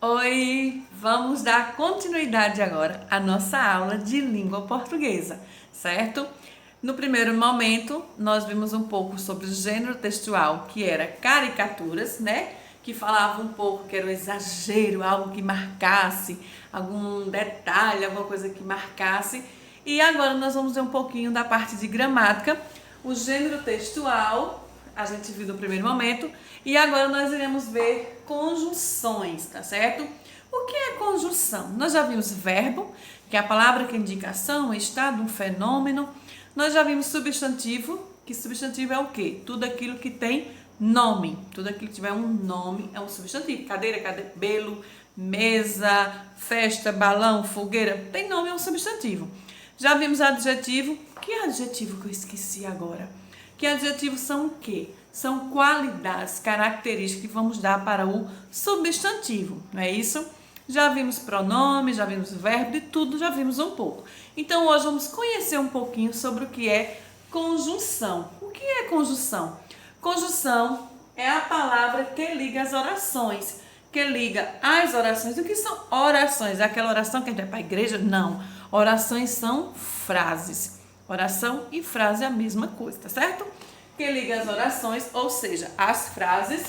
Oi, vamos dar continuidade agora à nossa aula de língua portuguesa, certo? No primeiro momento, nós vimos um pouco sobre o gênero textual, que era caricaturas, né? Que falava um pouco que era um exagero, algo que marcasse, algum detalhe, alguma coisa que marcasse. E agora nós vamos ver um pouquinho da parte de gramática. O gênero textual a gente viu no primeiro momento, e agora nós iremos ver conjunções, tá certo? O que é conjunção? Nós já vimos verbo, que é a palavra que indica ação, um estado, um fenômeno. Nós já vimos substantivo, que substantivo é o quê? Tudo aquilo que tem nome. Tudo aquilo que tiver um nome é um substantivo. Cadeira, cabelo, mesa, festa, balão, fogueira, tem nome, é um substantivo. Já vimos adjetivo. Que adjetivo que eu esqueci agora? Que adjetivos são o quê? São qualidades, características que vamos dar para o substantivo, não é isso? Já vimos pronome, já vimos verbo, de tudo já vimos um pouco. Então hoje vamos conhecer um pouquinho sobre o que é conjunção. O que é conjunção? Conjunção é a palavra que liga as orações, que liga as orações. O que são orações? É aquela oração que a gente vai para a igreja? Não. Orações são frases. Oração e frase é a mesma coisa, tá certo? Que liga as orações, ou seja, as frases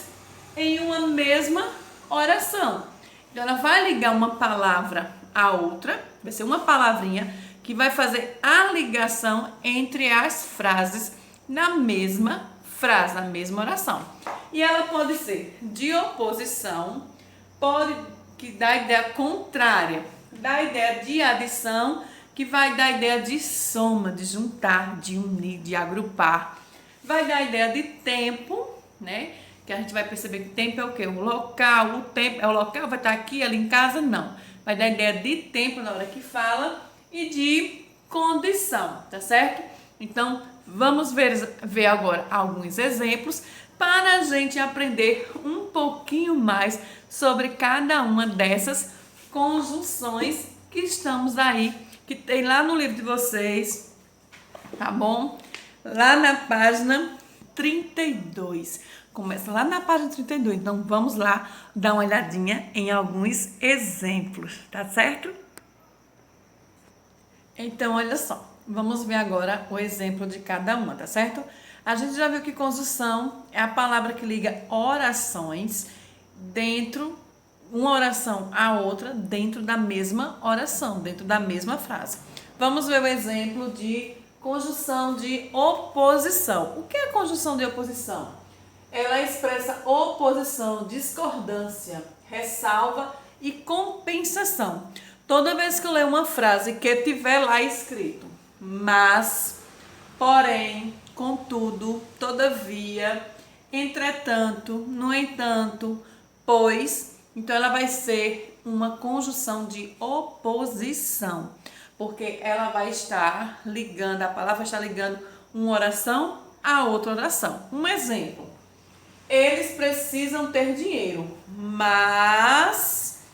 em uma mesma oração. Então, ela vai ligar uma palavra à outra, vai ser uma palavrinha que vai fazer a ligação entre as frases na mesma frase, na mesma oração. E ela pode ser de oposição, pode que dá a ideia contrária, dá a ideia de adição, que vai dar a ideia de soma, de juntar, de unir, de agrupar. Vai dar a ideia de tempo, né? Que a gente vai perceber que tempo é o quê? O local, o tempo é o local, vai estar aqui, ali em casa, não. Vai dar a ideia de tempo na hora que fala e de condição, tá certo? Então, vamos ver agora alguns exemplos para a gente aprender um pouquinho mais sobre cada uma dessas conjunções que estamos aí, que tem lá no livro de vocês, tá bom? Lá na página 32. Começa lá na página 32. Então, vamos lá dar uma olhadinha em alguns exemplos, tá certo? Então, olha só. Vamos ver agora o exemplo de cada uma, tá certo? A gente já viu que conjunção é a palavra que liga orações dentro uma oração a outra dentro da mesma oração, dentro da mesma frase. Vamos ver o exemplo de conjunção de oposição. O que é a conjunção de oposição? Ela expressa oposição, discordância, ressalva e compensação. Toda vez que eu ler uma frase que tiver lá escrito mas, porém, contudo, todavia, entretanto, no entanto, pois, então ela vai ser uma conjunção de oposição, porque ela vai estar ligando, a palavra está ligando uma oração a outra oração. Um exemplo: eles precisam ter dinheiro, mas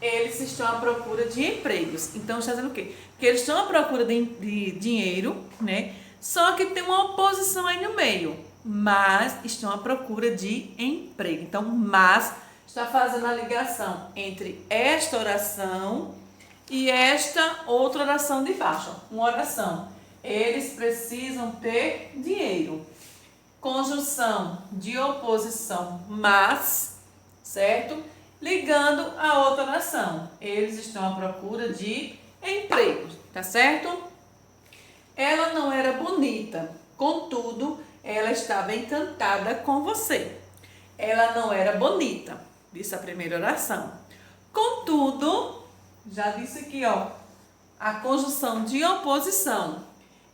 eles estão à procura de empregos. Então está dizendo o quê? Que eles estão à procura de dinheiro, né? Só que tem uma oposição aí no meio, mas estão à procura de emprego. Então, mas está fazendo a ligação entre esta oração e esta outra oração de baixo. Uma oração: eles precisam ter dinheiro. Conjunção de oposição, mas, certo? Ligando a outra oração: eles estão à procura de emprego, tá certo? Ela não era bonita, contudo, ela estava encantada com você. Ela não era bonita, disse a primeira oração. Contudo, já disse aqui, ó, a conjunção de oposição: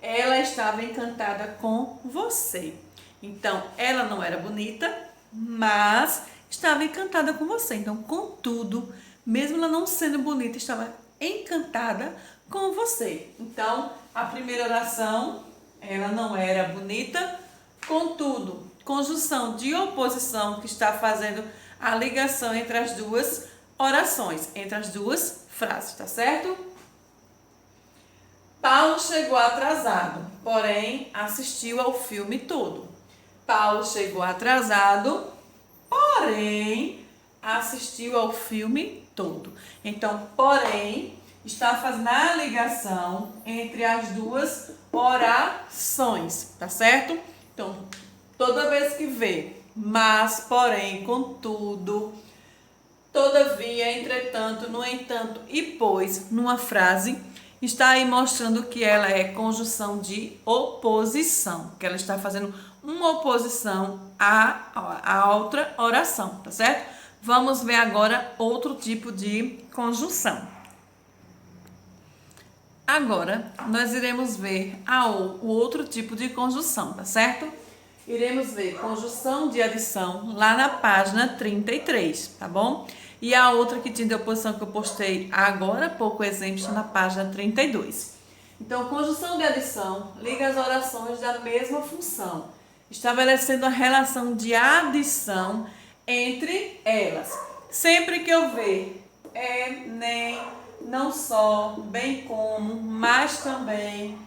ela estava encantada com você. Então, ela não era bonita, mas estava encantada com você. Então, contudo, mesmo ela não sendo bonita, estava encantada com você. Então, a primeira oração, ela não era bonita, contudo, conjunção de oposição que está fazendo a ligação entre as duas orações, entre as duas frases, tá certo? Paulo chegou atrasado, porém assistiu ao filme todo. Paulo chegou atrasado, porém assistiu ao filme todo. Então, porém, está fazendo a ligação entre as duas orações, tá certo? Então, toda vez que vê mas, porém, contudo, todavia, entretanto, no entanto e pois, numa frase, está aí mostrando que ela é conjunção de oposição, que ela está fazendo uma oposição à outra oração, tá certo? Vamos ver agora outro tipo de conjunção. Agora, nós iremos ver o outro tipo de conjunção, tá certo? Iremos ver conjunção de adição lá na página 33, tá bom? E a outra que tinha de oposição que eu postei agora, pouco exemplo, está na página 32. Então, conjunção de adição liga as orações da mesma função, estabelecendo a relação de adição entre elas. Sempre que eu ver nem, não só, bem como, mas também,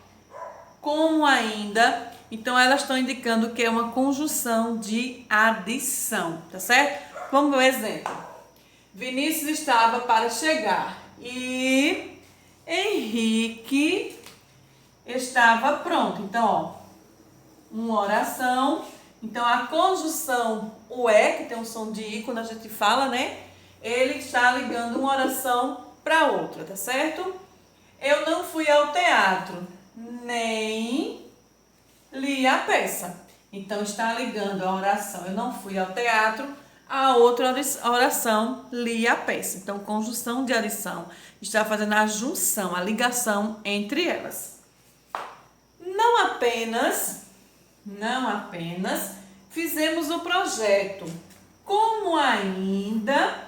como ainda, então elas estão indicando que é uma conjunção de adição, tá certo? Vamos ver um exemplo. Vinícius estava para chegar e Henrique estava pronto. Então, ó, uma oração. Então, a conjunção o é, que tem um som de i quando a gente fala, né? Ele está ligando uma oração para outra, tá certo? Eu não fui ao teatro, nem li a peça. Então, está ligando a oração eu não fui ao teatro, a outra oração li a peça. Então, conjunção de adição está fazendo a junção, a ligação entre elas. Não apenas fizemos o projeto, como ainda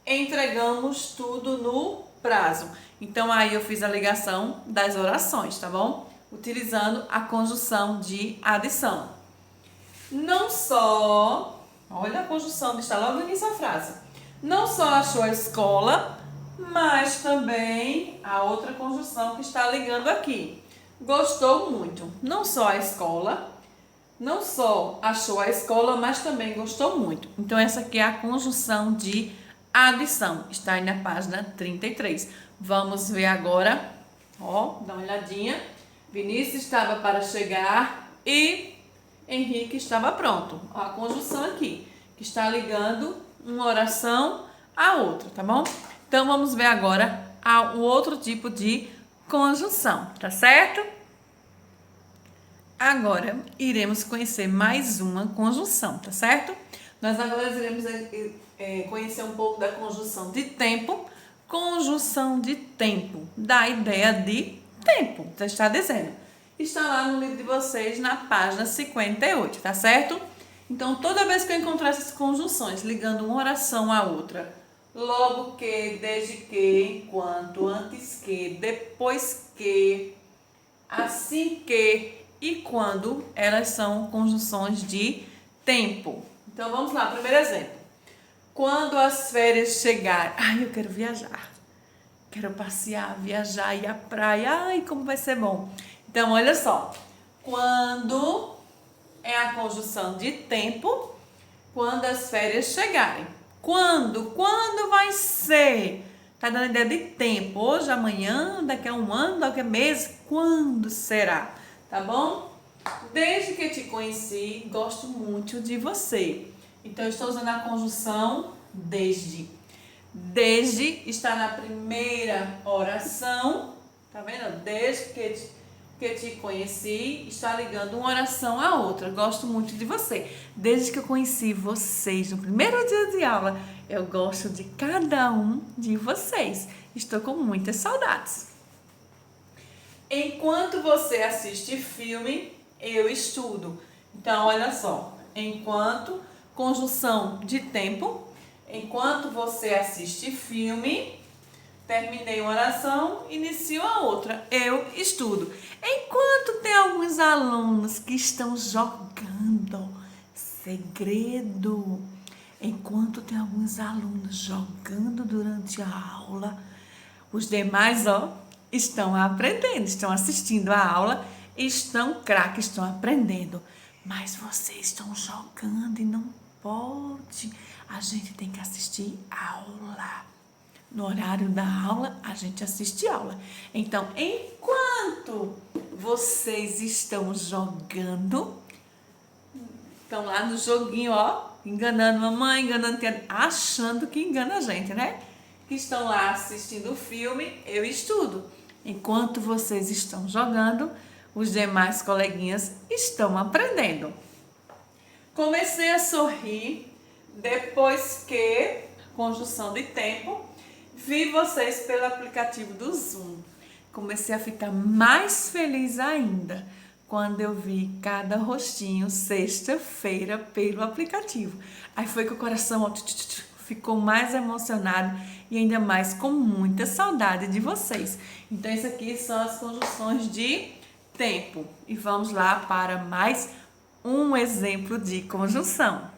entregamos tudo no prazo. Então, aí eu fiz a ligação das orações, tá bom? Utilizando a conjunção de adição. Não só, olha a conjunção, está logo no início da frase. Não só achou a escola, mas também a outra conjunção que está ligando aqui. Gostou muito. Não só a escola, não só achou a escola, mas também gostou muito. Então, essa aqui é a conjunção de adição. Está aí na página 33. Vamos ver agora. Ó, dá uma olhadinha. Vinícius estava para chegar e Henrique estava pronto. Ó, a conjunção aqui, que está ligando uma oração à outra, tá bom? Então, vamos ver agora o outro tipo de conjunção, tá certo? Agora, iremos conhecer mais uma conjunção, tá certo? Nós agora iremos conhecer um pouco da conjunção de tempo. Conjunção de tempo, da ideia de tempo, já está dizendo. Está lá no livro de vocês, na página 58, tá certo? Então, toda vez que eu encontrar essas conjunções ligando uma oração à outra, logo que, desde que, enquanto, antes que, depois que, assim que e quando, elas são conjunções de tempo. Então, vamos lá, primeiro exemplo. Quando as férias chegarem, ai, eu quero viajar, quero passear, viajar, ir à praia, ai, como vai ser bom. Então, olha só, quando é a conjunção de tempo, quando as férias chegarem. Quando vai ser? Tá dando ideia de tempo, hoje, amanhã, daqui a um ano, daqui a mês, quando será? Tá bom? Desde que te conheci, gosto muito de você. Então, eu estou usando a conjunção desde. Desde está na primeira oração, tá vendo? Desde que te conheci, está ligando uma oração à outra. Gosto muito de você. Desde que eu conheci vocês no primeiro dia de aula, eu gosto de cada um de vocês. Estou com muitas saudades. Enquanto você assiste filme, eu estudo. Então, olha só. Enquanto, conjunção de tempo. Enquanto você assiste filme, terminei uma oração, inicio a outra. Eu estudo. Enquanto tem alguns alunos que estão jogando, segredo. Enquanto tem alguns alunos jogando durante a aula, os demais, estão aprendendo, estão assistindo a aula, estão craques, estão aprendendo. Mas vocês estão jogando e não pode. a gente tem que assistir aula. No horário da aula, a gente assiste aula. Então, enquanto vocês estão jogando, estão lá no joguinho, ó, enganando mamãe, enganando tia, achando que engana a gente, né? Que estão lá assistindo o filme, eu estudo. Enquanto vocês estão jogando, os demais coleguinhas estão aprendendo. Comecei a sorrir depois que, conjunção de tempo, vi vocês pelo aplicativo do Zoom. Comecei a ficar mais feliz ainda quando eu vi cada rostinho sexta-feira pelo aplicativo. Aí foi que o coração ó, ficou mais emocionado e ainda mais com muita saudade de vocês. Então, isso aqui são as conjunções de tempo. E vamos lá para mais um exemplo de conjunção.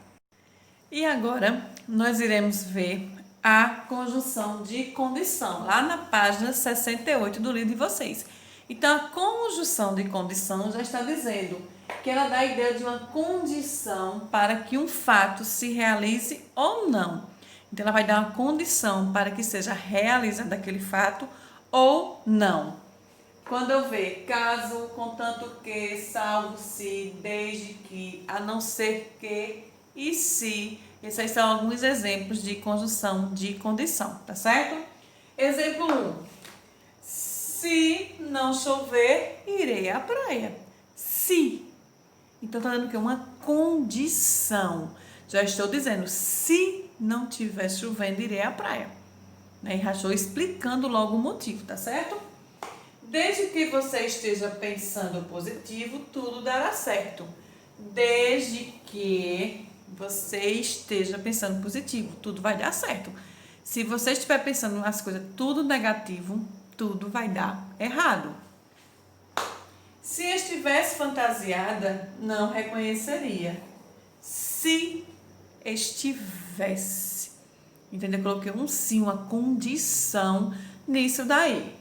E agora nós iremos ver a conjunção de condição, lá na página 68 do livro de vocês. Então, a conjunção de condição já está dizendo que ela dá a ideia de uma condição para que um fato se realize ou não. Então, ela vai dar uma condição para que seja realizado aquele fato ou não. Quando eu ver caso, contanto que, salvo se, desde que, a não ser que e se. Esses aí são alguns exemplos de conjunção de condição, tá certo? Exemplo 1. Se não chover, irei à praia. Se. Então, está dando o quê? Uma condição. Já estou dizendo, se não tiver chovendo, irei à praia. E já estou explicando logo o motivo, tá certo? Desde que você esteja pensando positivo, tudo dará certo. Desde que você esteja pensando positivo, tudo vai dar certo. Se você estiver pensando nas coisas tudo negativo, tudo vai dar errado. Se estivesse fantasiada, não reconheceria. Se estivesse. Entendeu? Eu coloquei um sim, uma condição nisso daí.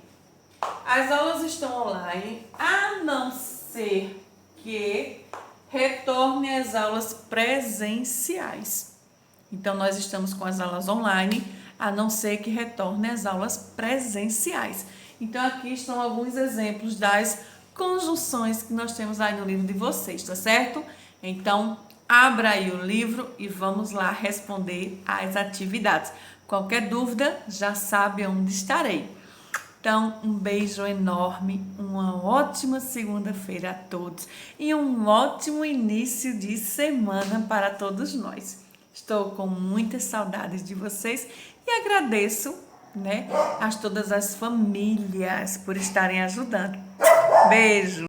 As aulas estão online, a não ser que retorne às aulas presenciais. Então, nós estamos com as aulas online, a não ser que retorne às aulas presenciais. Então, aqui estão alguns exemplos das conjunções que nós temos aí no livro de vocês, tá certo? Então, abra aí o livro e vamos lá responder às atividades. Qualquer dúvida, já sabe onde estarei. Então, um beijo enorme, uma ótima segunda-feira a todos e um ótimo início de semana para todos nós. Estou com muitas saudades de vocês e agradeço, a todas as famílias por estarem ajudando. Beijo!